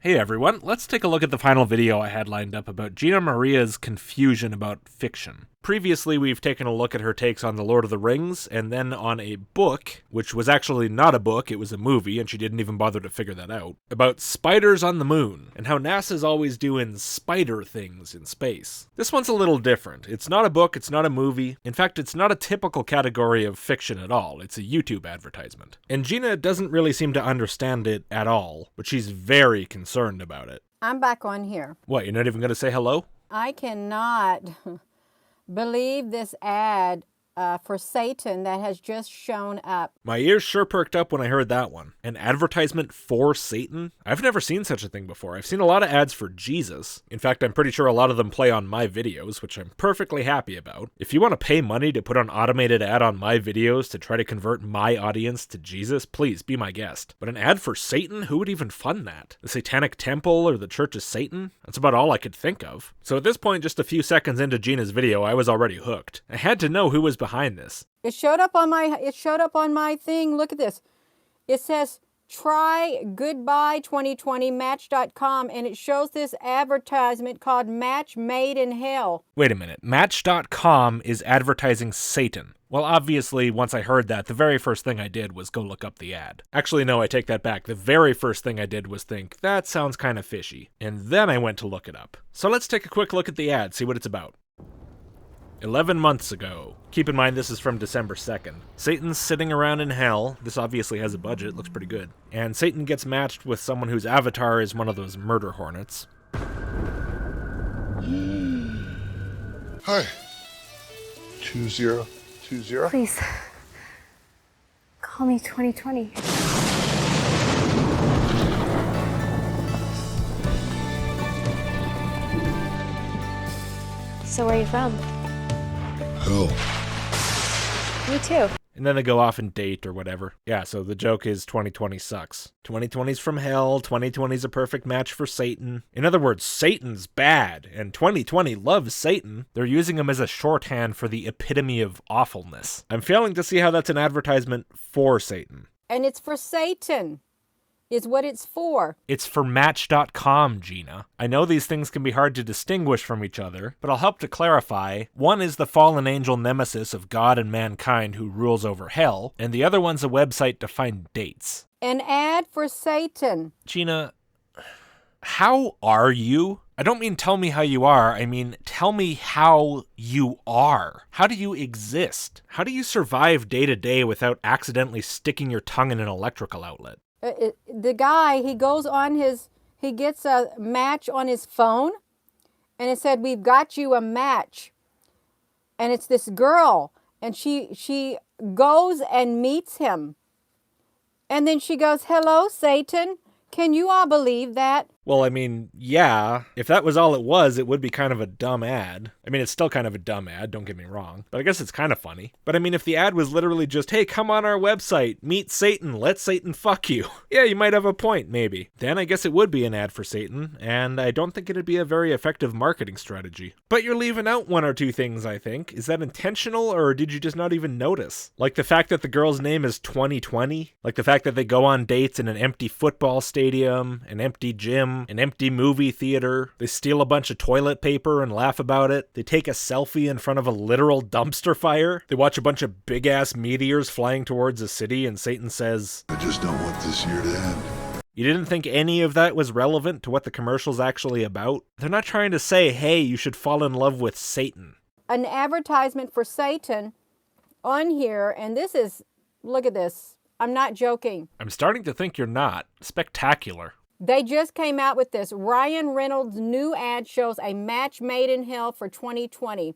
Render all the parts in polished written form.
Hey everyone, let's take a look at the final video I had lined up about Gina Maria's confusion about fiction. Previously, we've taken a look at her takes on The Lord of the Rings, and then on a book, which was actually not a book, it was a movie, and she didn't even bother to figure that out, about spiders on the moon, and how NASA's always doing spider things in space. This one's a little different. It's not a book, it's not a movie. In fact, it's not a typical category of fiction at all. It's a YouTube advertisement. And Gina doesn't really seem to understand it at all, but she's very concerned about it. I'm back on here. What, you're not even going to say hello? I cannot believe this ad for Satan that has just shown up. My ears sure perked up when I heard that one. An advertisement for Satan? I've never seen such a thing before. I've seen a lot of ads for Jesus. In fact, I'm pretty sure a lot of them play on my videos, which I'm perfectly happy about. If you want to pay money to put an automated ad on my videos to try to convert my audience to Jesus, please be my guest. But an ad for Satan? Who would even fund that? The Satanic Temple or the Church of Satan? That's about all I could think of. So at this point, just a few seconds into Gina's video, I was already hooked. I had to know who was behind this. It showed up on my thing. Look at this. It says try goodbye 2020 match.com, and it shows this advertisement called Match Made in Hell. Wait a minute. Match.com is advertising Satan. Well, obviously, once I heard that, the very first thing I did was go look up the ad. Actually, no, I take that back. The very first thing I did was think, that sounds kind of fishy. And then I went to look it up. So let's take a quick look at the ad, see what it's about. 11 months ago. Keep in mind this is from December 2nd. Satan's sitting around in hell. This obviously has a budget, looks pretty good. And Satan gets matched with someone whose avatar is one of those murder hornets. Hi. 2020? Please. Call me 2020. So where are you from? Hell. Me too. And then they go off and date or whatever. Yeah, so the joke is 2020 sucks. 2020's from hell, 2020's a perfect match for Satan. In other words, Satan's bad, and 2020 loves Satan. They're using him as a shorthand for the epitome of awfulness. I'm failing to see how that's an advertisement for Satan. And it's for Satan, is what it's for. It's for Match.com, Gina. I know these things can be hard to distinguish from each other, but I'll help to clarify. One is the fallen angel nemesis of God and mankind who rules over hell, and the other one's a website to find dates. An ad for Satan. Gina, how are you? I don't mean tell me how you are, I mean tell me how you are. How do you exist? How do you survive day to day without accidentally sticking your tongue in an electrical outlet? The guy, he gets a match on his phone, and it said, "We've got you a match." And it's this girl, and she goes and meets him. And then she goes, "Hello, Satan. Can you all believe that?" Well, I mean, yeah, if that was all it was, it would be kind of a dumb ad. I mean, it's still kind of a dumb ad, don't get me wrong, but I guess it's kind of funny. But I mean, if the ad was literally just, hey, come on our website, meet Satan, let Satan fuck you. Yeah, you might have a point, maybe. Then I guess it would be an ad for Satan, and I don't think it'd be a very effective marketing strategy. But you're leaving out one or two things, I think. Is that intentional, or did you just not even notice? Like the fact that the girl's name is 2020? Like the fact that they go on dates in an empty football stadium, an empty gym, an empty movie theater. They steal a bunch of toilet paper and laugh about it. They take a selfie in front of a literal dumpster fire. They watch a bunch of big-ass meteors flying towards a city, and Satan says, I just don't want this year to end. You didn't think any of that was relevant to what the commercial's actually about? They're not trying to say, hey, you should fall in love with Satan. An advertisement for Satan on here, and this is, look at this. I'm not joking. I'm starting to think you're not. Spectacular. They just came out with this. Ryan Reynolds' new ad shows a match made in hell for 2020.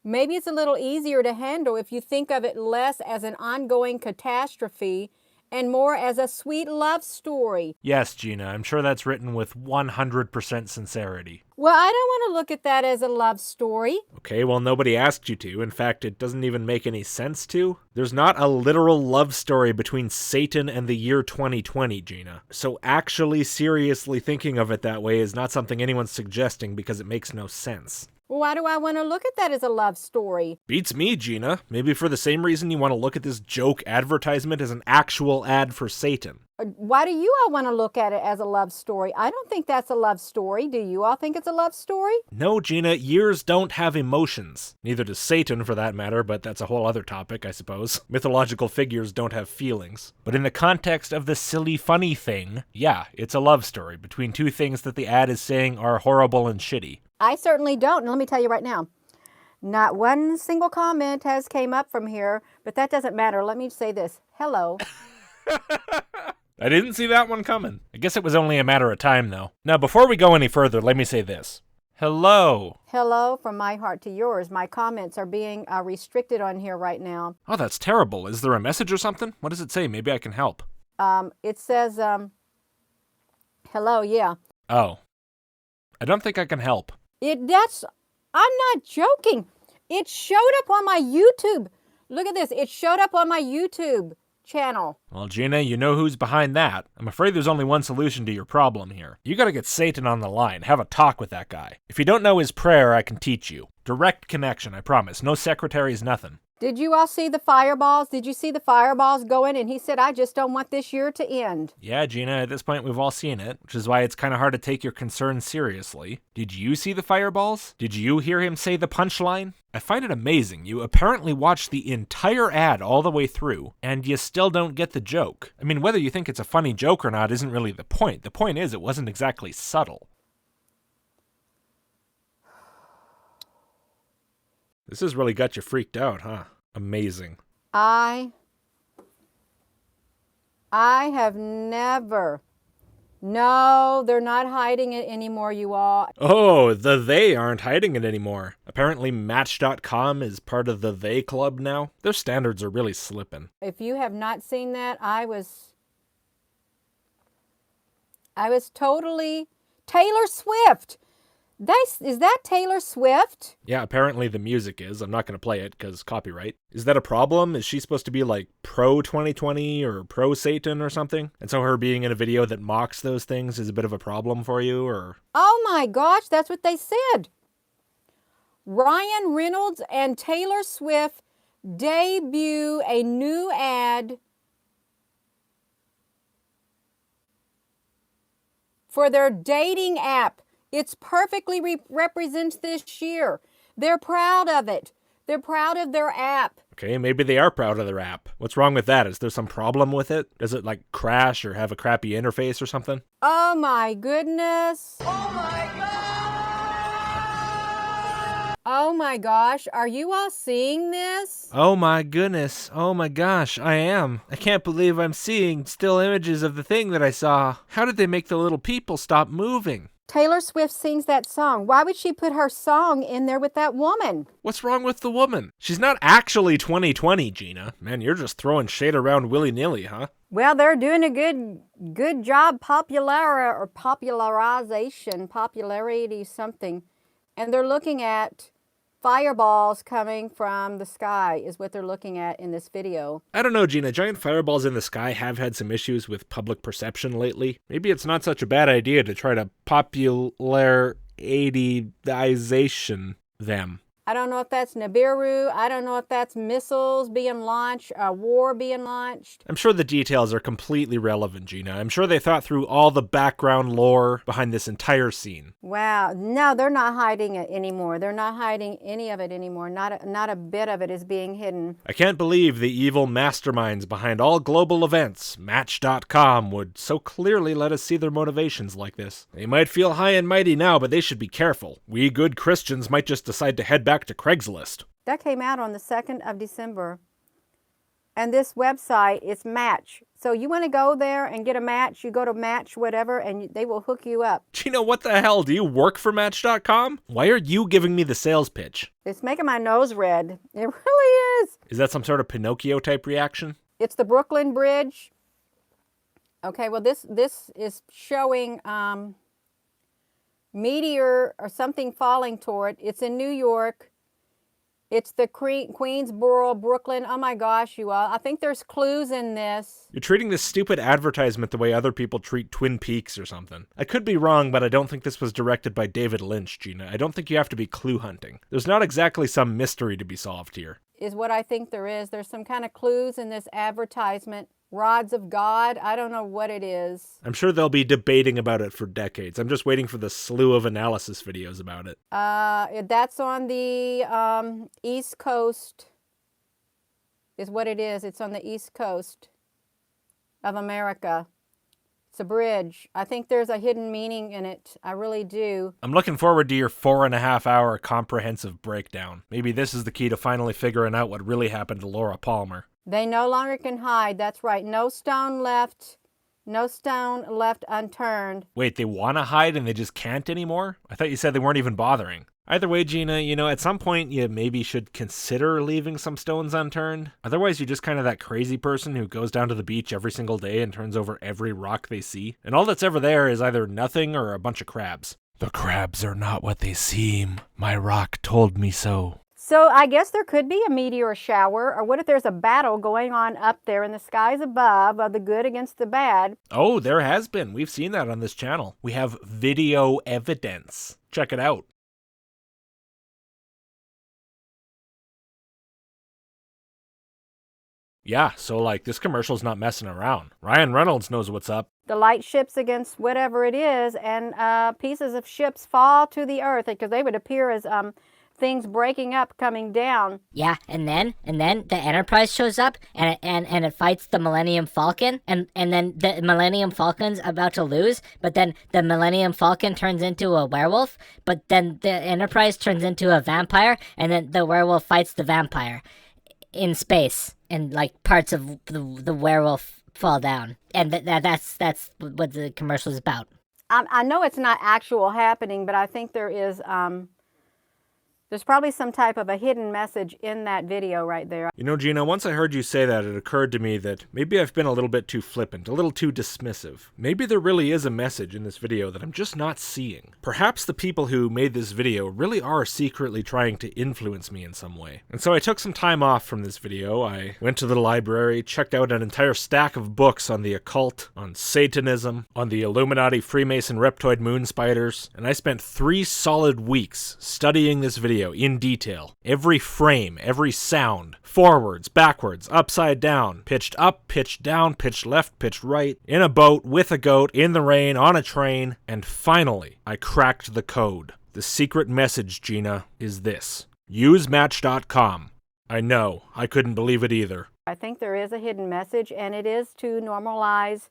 Maybe it's a little easier to handle if you think of it less as an ongoing catastrophe and more as a sweet love story. Yes, Gina, I'm sure that's written with 100% sincerity. Well, I don't want to look at that as a love story. Okay, well, nobody asked you to. In fact, it doesn't even make any sense to. There's not a literal love story between Satan and the year 2020, Gina. So actually seriously thinking of it that way is not something anyone's suggesting because it makes no sense. Why do I want to look at that as a love story? Beats me, Gina. Maybe for the same reason you want to look at this joke advertisement as an actual ad for Satan. Why do you all want to look at it as a love story? I don't think that's a love story. Do you all think it's a love story? No, Gina, years don't have emotions. Neither does Satan, for that matter, but that's a whole other topic, I suppose. Mythological figures don't have feelings. But in the context of the silly, funny thing, yeah, it's a love story between two things that the ad is saying are horrible and shitty. I certainly don't. And let me tell you right now, not one single comment has came up from here, but that doesn't matter. Let me say this. Hello. I didn't see that one coming. I guess it was only a matter of time, though. Now, before we go any further, let me say this. Hello. Hello from my heart to yours. My comments are being restricted on here right now. Oh, that's terrible. Is there a message or something? What does it say? Maybe I can help. It says, hello, yeah. Oh. I don't think I can help. I'm not joking. It showed up on my YouTube. Look at this. It showed up on my YouTube channel. Well, Gina, you know who's behind that. I'm afraid there's only one solution to your problem here. You gotta get Satan on the line. Have a talk with that guy. If you don't know his prayer, I can teach you. Direct connection, I promise. No secretaries, nothing. Did you all see the fireballs? Did you see the fireballs going? And he said, I just don't want this year to end. Yeah, Gina, at this point we've all seen it, which is why it's kind of hard to take your concerns seriously. Did you see the fireballs? Did you hear him say the punchline? I find it amazing. You apparently watched the entire ad all the way through, and you still don't get the joke. I mean, whether you think it's a funny joke or not isn't really the point. The point is it wasn't exactly subtle. This has really got you freaked out, huh? Amazing. I have never. No, they're not hiding it anymore, you all. Oh, they aren't hiding it anymore. Apparently Match.com is part of the they club now. Their standards are really slipping. If you have not seen that, I was totally Taylor Swift. Is that Taylor Swift? Yeah, apparently the music is. I'm not going to play it because copyright. Is that a problem? Is she supposed to be like pro 2020 or pro Satan or something? And so her being in a video that mocks those things is a bit of a problem for you, or? Oh my gosh, that's what they said. Ryan Reynolds and Taylor Swift debut a new ad for their dating app. It's perfectly represents this year. They're proud of it. They're proud of their app. Okay, maybe they are proud of their app. What's wrong with that? Is there some problem with it? Does it like crash or have a crappy interface or something? Oh my goodness. Oh my God! Oh my gosh, are you all seeing this? Oh my goodness. Oh my gosh, I am. I can't believe I'm seeing still images of the thing that I saw. How did they make the little people stop moving? Taylor Swift sings that song. Why would she put her song in there with that woman? What's wrong with the woman? She's not actually 2020, Gina. Man, you're just throwing shade around willy-nilly, huh? Well, they're doing a good job popularity something. And they're looking at fireballs coming from the sky is what they're looking at in this video. I don't know, Gina. Giant fireballs in the sky have had some issues with public perception lately. Maybe it's not such a bad idea to try to popularization them. I don't know if that's Nibiru. I don't know if that's missiles being launched, a war being launched. I'm sure the details are completely relevant, Gina. I'm sure they thought through all the background lore behind this entire scene. Wow. No, they're not hiding it anymore. They're not hiding any of it anymore. Not a bit of it is being hidden. I can't believe the evil masterminds behind all global events, Match.com, would so clearly let us see their motivations like this. They might feel high and mighty now, but they should be careful. We good Christians might just decide to head back to Craigslist. That came out on the 2nd of December. And this website is Match. So you want to go there and get a match, you go to Match whatever, and they will hook you up. Gina, what the hell? Do you work for Match.com? Why are you giving me the sales pitch? It's making my nose red. It really is. Is that some sort of Pinocchio type reaction? It's the Brooklyn Bridge. Okay, well this is showing meteor or something falling toward. It's in New York. It's the Queensboro, Brooklyn. Oh my gosh, you all. I think there's clues in this. You're treating this stupid advertisement the way other people treat Twin Peaks or something. I could be wrong, but I don't think this was directed by David Lynch, Gina. I don't think you have to be clue hunting. There's not exactly some mystery to be solved here. Is what I think there is. There's some kind of clues in this advertisement. Rods of God. I don't know what it is. I'm sure they'll be debating about it for decades. I'm just waiting for the slew of analysis videos about it. That's on the East Coast, is what it is. It's on the East Coast of America. It's a bridge. I think there's a hidden meaning in it. I really do. I'm looking forward to your 4.5-hour comprehensive breakdown. Maybe this is the key to finally figuring out what really happened to Laura Palmer. They no longer can hide. That's right. No stone left unturned. Wait, they want to hide and they just can't anymore? I thought you said they weren't even bothering. Either way, Gina, at some point you maybe should consider leaving some stones unturned. Otherwise, you're just kind of that crazy person who goes down to the beach every single day and turns over every rock they see. And all that's ever there is either nothing or a bunch of crabs. The crabs are not what they seem. My rock told me so. So I guess there could be a meteor shower, or what if there's a battle going on up there in the skies above of the good against the bad? Oh, there has been. We've seen that on this channel. We have video evidence. Check it out. Yeah, so this commercial's not messing around. Ryan Reynolds knows what's up. The light ships against whatever it is, and pieces of ships fall to the earth because they would appear as things breaking up, coming down. Yeah, and then the Enterprise shows up and it fights the Millennium Falcon, and then the Millennium Falcon's about to lose, but then the Millennium Falcon turns into a werewolf, but then the Enterprise turns into a vampire, and then the werewolf fights the vampire in space, and parts of the werewolf fall down, and that's what the commercial is about. I know it's not actual happening, but I think there's probably some type of a hidden message in that video right there. Gina, once I heard you say that, it occurred to me that maybe I've been a little bit too flippant, a little too dismissive. Maybe there really is a message in this video that I'm just not seeing. Perhaps the people who made this video really are secretly trying to influence me in some way. And so I took some time off from this video. I went to the library, checked out an entire stack of books on the occult, on Satanism, on the Illuminati, Freemason, Reptoid moon spiders, and I spent 3 solid weeks studying this video in detail. Every frame, every sound, forwards, backwards, upside down, pitched up, pitched down, pitched left, pitched right, in a boat, with a goat, in the rain, on a train, and finally, I cracked the code. The secret message, Gina, is this. Use Match.com. I know, I couldn't believe it either. I think there is a hidden message, and it is to normalize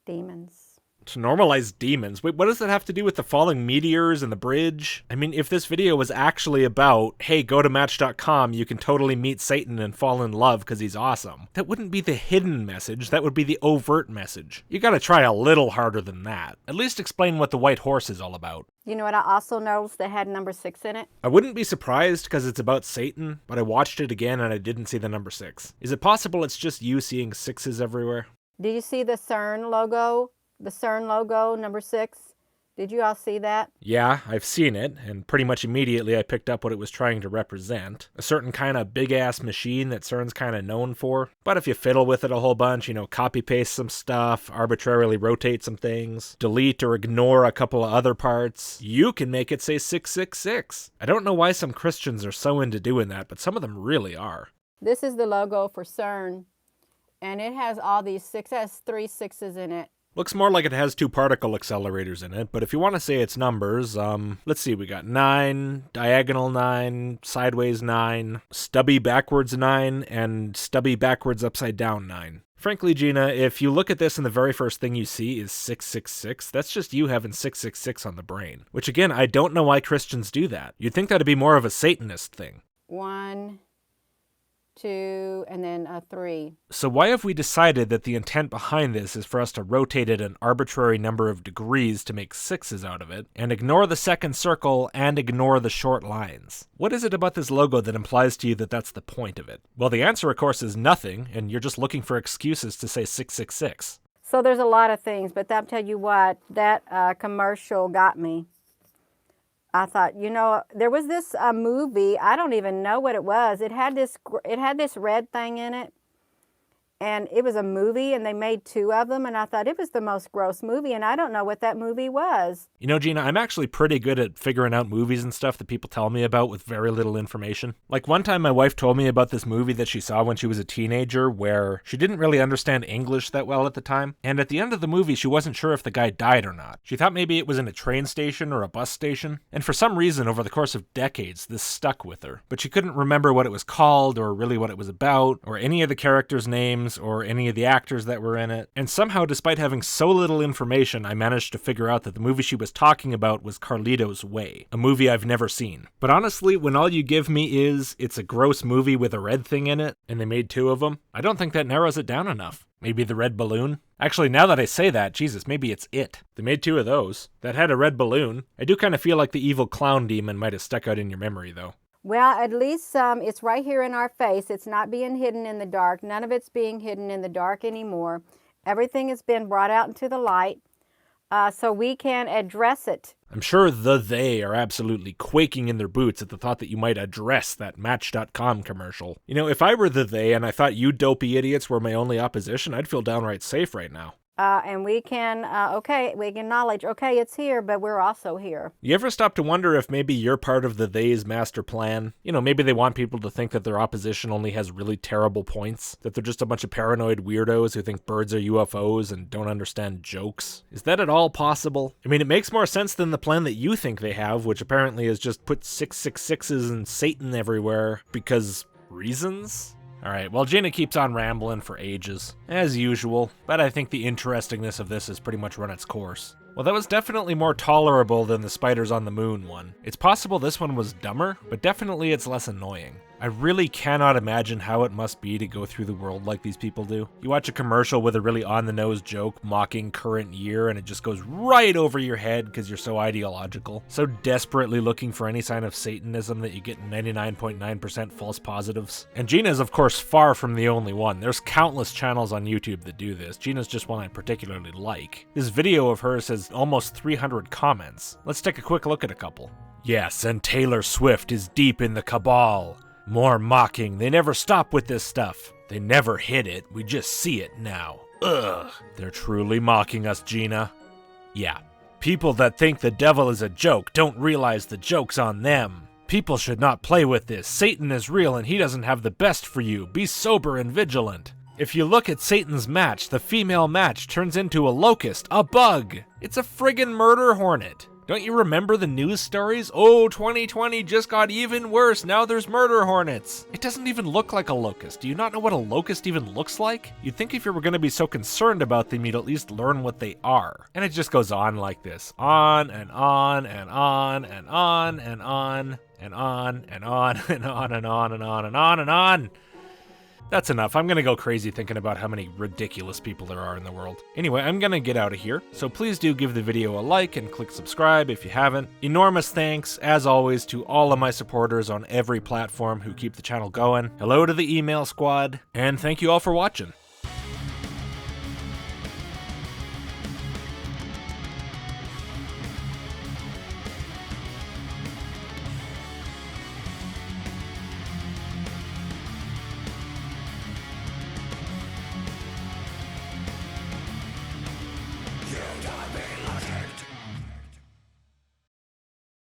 demons. To normalize demons? Wait, what does that have to do with the falling meteors and the bridge? I mean, if this video was actually about, hey, go to Match.com, you can totally meet Satan and fall in love because he's awesome, that wouldn't be the hidden message, that would be the overt message. You gotta try a little harder than that. At least explain what the white horse is all about. You know what I also noticed that had number 6 in it? I wouldn't be surprised because it's about Satan, but I watched it again and I didn't see the number 6. Is it possible it's just you seeing 6s everywhere? Did you see the CERN logo? The CERN logo, number 6. Did you all see that? Yeah, I've seen it, and pretty much immediately I picked up what it was trying to represent. A certain kind of big-ass machine that CERN's kind of known for. But if you fiddle with it a whole bunch, copy-paste some stuff, arbitrarily rotate some things, delete or ignore a couple of other parts, you can make it say 666. I don't know why some Christians are so into doing that, but some of them really are. This is the logo for CERN, and it has all these 6, it has 3 6s in it. Looks more like it has 2 particle accelerators in it, but if you want to say it's numbers, let's see, we got 9, diagonal 9, sideways 9, stubby backwards 9, and stubby backwards upside down 9. Frankly, Gina, if you look at this and the very first thing you see is 666, that's just you having 666 on the brain. Which again, I don't know why Christians do that. You'd think that'd be more of a Satanist thing. 1, 2, and then a 3. So why have we decided that the intent behind this is for us to rotate it an arbitrary number of degrees to make 6s out of it, and ignore the second circle and ignore the short lines? What is it about this logo that implies to you that that's the point of it? Well, the answer, of course, is nothing, and you're just looking for excuses to say 666. So there's a lot of things, but I'll tell you what, that commercial got me. I thought, there was this movie, I don't even know what it was. It had this red thing in it, and it was a movie, and they made 2 of them, and I thought it was the most gross movie, and I don't know what that movie was. You know, Gina, I'm actually pretty good at figuring out movies and stuff that people tell me about with very little information. Like one time my wife told me about this movie that she saw when she was a teenager where she didn't really understand English that well at the time, and at the end of the movie she wasn't sure if the guy died or not. She thought maybe it was in a train station or a bus station, and for some reason over the course of decades this stuck with her. But she couldn't remember what it was called or really what it was about, or any of the characters' names, or any of the actors that were in it. And somehow, despite having so little information, I managed to figure out that the movie she was talking about was Carlito's Way, a movie I've never seen. But honestly, when all you give me is, it's a gross movie with a red thing in it, and they made 2 of them, I don't think that narrows it down enough. Maybe the red balloon? Actually, now that I say that, Jesus, maybe it's it. They made 2 of those. That had a red balloon. I do kind of feel like the evil clown demon might have stuck out in your memory, though. Well, at least it's right here in our face. It's not being hidden in the dark. None of it's being hidden in the dark anymore. Everything has been brought out into the light, so we can address it. I'm sure they are absolutely quaking in their boots at the thought that you might address that Match.com commercial. You know, if I were the they and I thought you dopey idiots were my only opposition, I'd feel downright safe right now. And we can, we acknowledge, it's here, but we're also here. You ever stop to wonder if maybe you're part of the they's master plan? You know, maybe they want people to think that their opposition only has really terrible points, that they're just a bunch of paranoid weirdos who think birds are UFOs and don't understand jokes. Is that at all possible? I mean, it makes more sense than the plan that you think they have, which apparently is just put 666s and Satan everywhere because reasons? Alright, well, Gina keeps on rambling for ages, as usual, but I think the interestingness of this has pretty much run its course. Well, that was definitely more tolerable than the spiders on the moon one. It's possible this one was dumber, but definitely it's less annoying. I really cannot imagine how it must be to go through the world like these people do. You watch a commercial with a really on-the-nose joke mocking current year and it just goes right over your head because you're so ideological, so desperately looking for any sign of Satanism that you get 99.9% false positives. And Gina is of course far from the only one. There's countless channels on YouTube that do this. Gina's just one I particularly like. This video of hers has almost 300 comments. Let's take a quick look at a couple. Yes, and Taylor Swift is deep in the cabal. More mocking. They never stop with this stuff. They never hid it. We just see it now. Ugh. They're truly mocking us, Gina. Yeah. People that think the devil is a joke don't realize the joke's on them. People should not play with this. Satan is real and he doesn't have the best for you. Be sober and vigilant. If you look at Satan's match, the female match turns into a locust, a bug. It's a friggin' murder hornet. Don't you remember the news stories? Oh, 2020 just got even worse. Now there's murder hornets. It doesn't even look like a locust. Do you not know what a locust even looks like? You'd think if you were going to be so concerned about them, you'd at least learn what they are. And it just goes on like this. On and on and on and on and on and on and on and on and on and on and on and on. That's enough. I'm gonna go crazy thinking about how many ridiculous people there are in the world. Anyway, I'm gonna get out of here, so please do give the video a like and click subscribe if you haven't. Enormous thanks, as always, to all of my supporters on every platform who keep the channel going. Hello to the email squad, and thank you all for watching.